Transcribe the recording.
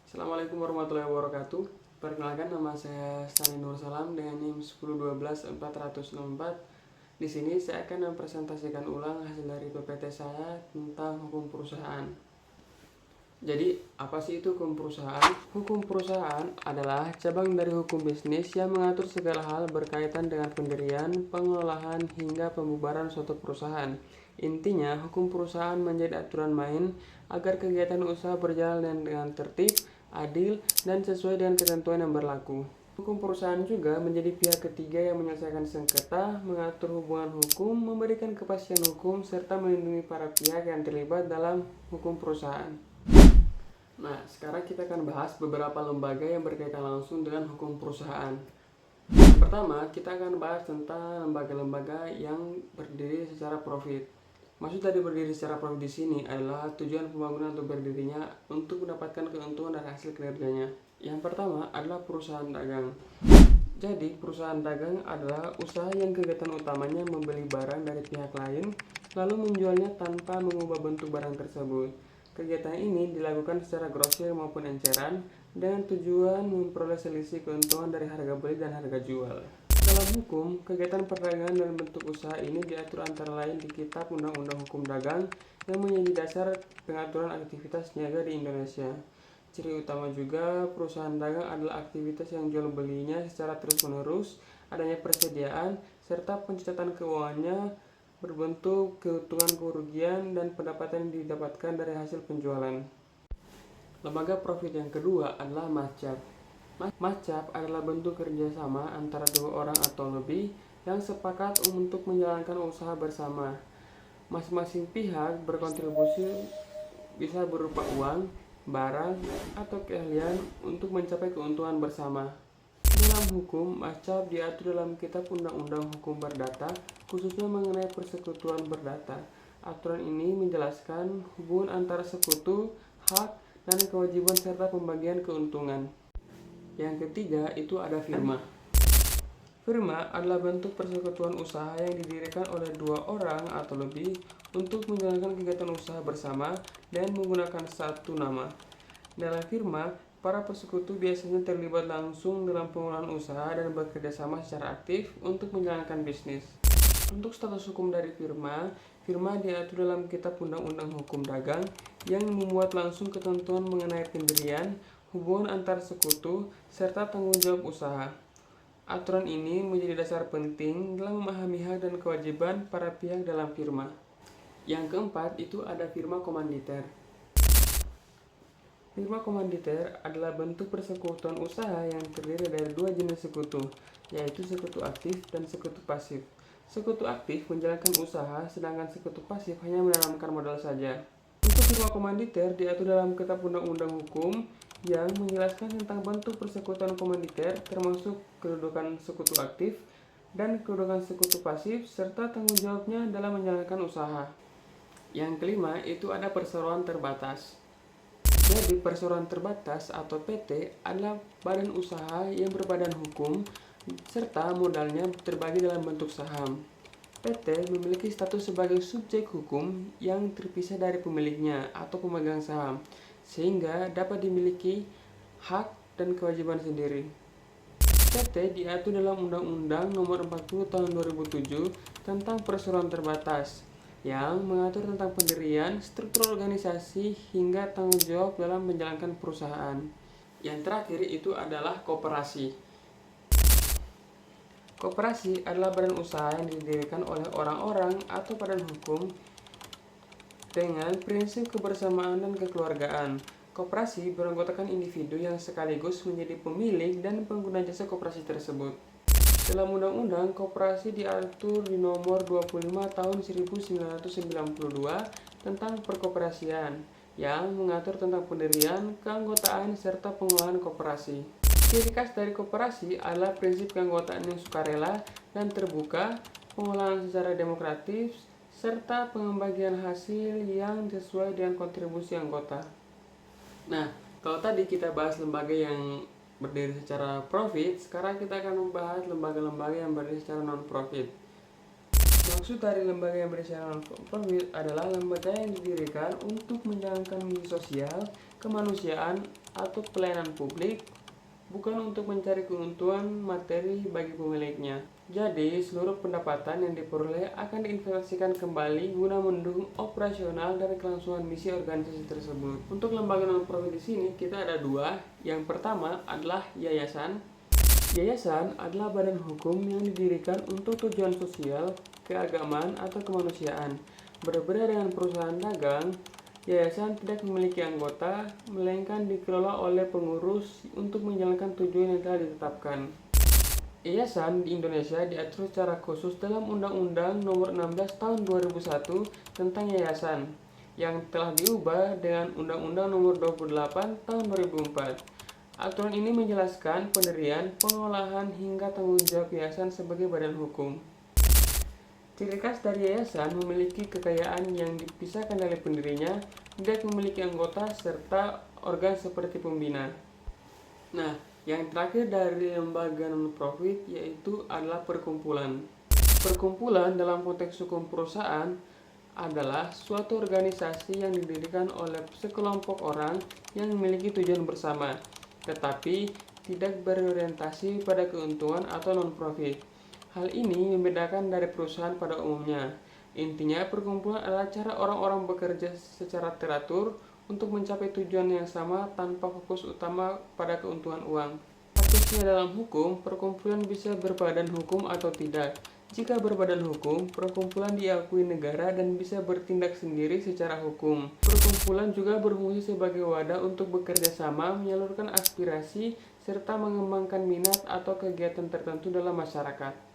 Assalamualaikum warahmatullahi wabarakatuh. Perkenalkan, nama saya Stani Nur Salam dengan NIM 1012404. Di sini saya akan mempresentasikan ulang hasil dari PPT saya tentang hukum perusahaan. Jadi, apa sih itu hukum perusahaan? Hukum perusahaan adalah cabang dari hukum bisnis yang mengatur segala hal berkaitan dengan pendirian, pengelolaan, hingga pembubaran suatu perusahaan. Intinya, hukum perusahaan menjadi aturan main agar kegiatan usaha berjalan dengan tertib, adil, dan sesuai dengan ketentuan yang berlaku. Hukum perusahaan juga menjadi pihak ketiga yang menyelesaikan sengketa, mengatur hubungan hukum, memberikan kepastian hukum, serta melindungi para pihak yang terlibat dalam hukum perusahaan. Nah, sekarang kita akan bahas beberapa lembaga yang berkaitan langsung dengan hukum perusahaan. Pertama, kita akan bahas tentang lembaga-lembaga yang berdiri secara profit. Maksud dari berdiri secara profit di sini adalah tujuan pembangunan untuk berdirinya untuk mendapatkan keuntungan dari hasil kinerjanya. Yang pertama adalah perusahaan dagang. Jadi, perusahaan dagang adalah usaha yang kegiatan utamanya membeli barang dari pihak lain, lalu menjualnya tanpa mengubah bentuk barang tersebut. Kegiatan ini dilakukan secara grosir maupun enceran dengan tujuan memperoleh selisih keuntungan dari harga beli dan harga jual. Dalam hukum, kegiatan perdagangan dan bentuk usaha ini diatur antara lain di Kitab Undang-Undang Hukum Dagang yang menjadi dasar pengaturan aktivitas niaga di Indonesia. Ciri utama juga perusahaan dagang adalah aktivitas yang jual belinya secara terus-menerus, adanya persediaan, serta pencatatan keuangannya berbentuk keuntungan, kerugian, dan pendapatan yang didapatkan dari hasil penjualan. Lembaga profit yang kedua adalah mascap. Mascap adalah bentuk kerjasama antara dua orang atau lebih yang sepakat untuk menjalankan usaha bersama. Masing-masing pihak berkontribusi bisa berupa uang, barang, atau keahlian untuk mencapai keuntungan bersama. Dalam hukum, mascap diatur dalam Kitab Undang-Undang Hukum Perdata, khususnya mengenai persekutuan perdata. Aturan ini menjelaskan hubungan antara sekutu, hak, dan kewajiban serta pembagian keuntungan. Yang ketiga itu ada firma. Firma adalah bentuk persekutuan usaha yang didirikan oleh dua orang atau lebih untuk menjalankan kegiatan usaha bersama dan menggunakan satu nama. Dalam firma, para persekutu biasanya terlibat langsung dalam pengelolaan usaha dan bekerja sama secara aktif untuk menjalankan bisnis. Untuk status hukum dari firma diatur dalam Kitab Undang-Undang Hukum Dagang yang memuat langsung ketentuan mengenai pendirian, hubungan antar sekutu, serta tanggung jawab usaha. Aturan ini menjadi dasar penting dalam memahami hak dan kewajiban para pihak dalam firma. Yang keempat itu ada firma komanditer. Firma komanditer adalah bentuk persekutuan usaha yang terdiri dari dua jenis sekutu, yaitu sekutu aktif dan sekutu pasif. Sekutu aktif menjalankan usaha, sedangkan sekutu pasif hanya menanamkan modal saja. Untuk firma komanditer diatur dalam Kitab Undang-Undang Hukum yang menjelaskan tentang bentuk persekutuan komanditer, termasuk kedudukan sekutu aktif dan kedudukan sekutu pasif, serta tanggung jawabnya dalam menjalankan usaha. Yang kelima itu ada perseroan terbatas. Jadi, perseroan terbatas atau PT adalah badan usaha yang berbadan hukum serta modalnya terbagi dalam bentuk saham. PT memiliki status sebagai subjek hukum yang terpisah dari pemiliknya atau pemegang saham, sehingga dapat dimiliki hak dan kewajiban sendiri. PT diatur dalam Undang-Undang Nomor 40 Tahun 2007 tentang perseroan terbatas, yang mengatur tentang pendirian, struktur organisasi, hingga tanggung jawab dalam menjalankan perusahaan. Yang terakhir itu adalah koperasi. Koperasi adalah badan usaha yang didirikan oleh orang-orang atau badan hukum dengan prinsip kebersamaan dan kekeluargaan. Koperasi beranggotakan individu yang sekaligus menjadi pemilik dan pengguna jasa koperasi tersebut. Dalam Undang-Undang Koperasi diatur di Nomor 25 Tahun 1992 tentang perkoperasian yang mengatur tentang pendirian, keanggotaan, serta pengelolaan koperasi. Ciri khas dari koperasi adalah prinsip keanggotaan yang sukarela dan terbuka, pengelolaan secara demokratis, serta pembagian hasil yang sesuai dengan kontribusi anggota. Nah, kalau tadi kita bahas lembaga yang berdiri secara profit, sekarang kita akan membahas lembaga-lembaga yang berdiri secara non-profit. Maksud dari lembaga yang berdiri secara non-profit adalah lembaga yang didirikan untuk menjalankan misi sosial kemanusiaan, atau pelayanan publik, bukan untuk mencari keuntungan materi bagi pemiliknya. Jadi, seluruh pendapatan yang diperoleh akan diinvestasikan kembali guna mendukung operasional dan kelangsungan misi organisasi tersebut. Untuk lembaga non-profit di sini kita ada dua. Yang pertama adalah yayasan. Yayasan adalah badan hukum yang didirikan untuk tujuan sosial, keagamaan, atau kemanusiaan. Berbeda dengan perusahaan dagang, yayasan tidak memiliki anggota, melainkan dikelola oleh pengurus untuk menjalankan tujuan yang telah ditetapkan. Yayasan di Indonesia diatur secara khusus dalam Undang-Undang Nomor 16 Tahun 2001 tentang yayasan, yang telah diubah dengan Undang-Undang Nomor 28 Tahun 2004. Aturan ini menjelaskan pendirian, pengolahan, hingga tanggung jawab yayasan sebagai badan hukum. Ciri khas dari yayasan memiliki kekayaan yang dipisahkan dari pendirinya, tidak memiliki anggota, serta organ seperti pembina. Nah, yang terakhir dari lembaga non-profit yaitu adalah perkumpulan. Perkumpulan dalam konteks hukum perusahaan adalah suatu organisasi yang didirikan oleh sekelompok orang yang memiliki tujuan bersama, tetapi tidak berorientasi pada keuntungan atau non-profit. Hal ini membedakan dari perusahaan pada umumnya. Intinya, perkumpulan adalah cara orang-orang bekerja secara teratur untuk mencapai tujuan yang sama tanpa fokus utama pada keuntungan uang. Statusnya dalam hukum, perkumpulan bisa berbadan hukum atau tidak. Jika berbadan hukum, perkumpulan diakui negara dan bisa bertindak sendiri secara hukum. Perkumpulan juga berfungsi sebagai wadah untuk bekerja sama, menyalurkan aspirasi, serta mengembangkan minat atau kegiatan tertentu dalam masyarakat.